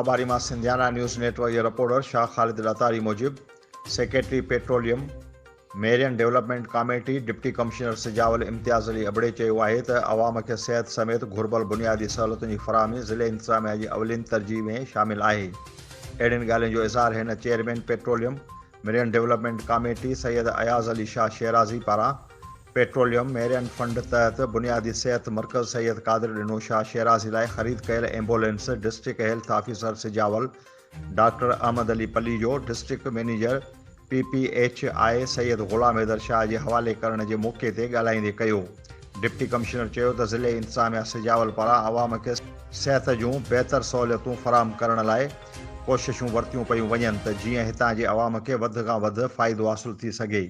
इस्लामाबादी में Sindhiana news network के reporter Shah Khalid Latari मूजिब secretary petroleum marine development committee deputy commissioner Sujawal Imtiaz Ali अबड़े चयो आहे त अवाम खे सेहत समेत घुर्बल बुनियादी सहूलियतुनि जी फराहमी ज़िले इंतज़ामिया जी अवलिन तरजीह में शामिल आहे। अहिड़ियुनि ॻाल्हियुनि जो इज़हार हिन chairman petroleum marine development committee Syed Ayaz Ali Shah Shirazi पारां पेट्रोलियम मेरियन फंड तहत बुनियादी सेहत मर्कज़ सैयद कादिर ॾिनो शाह शेराज़ी लाइ ख़रीद कयल ambulance district health officer Sujawal doctor Ahmed Ali Pali जो district manager PPHI Syed Ghulam Haider Shah जे हवाले करण जे मौक़े ते ॻाल्हाईंदे कयो। डिप्टी कमिश्नर चयो त ज़िले इंतज़ामिया सिजावल पारां अवाम खे सिहत जूं बहितर सहूलियतूं फ़राहम करण लाइ कोशिशूं वरितियूं पयूं वञनि त जीअं हितां जे अवाम खे वधि खां वधि फ़ाइदो हासिलु थी सघे।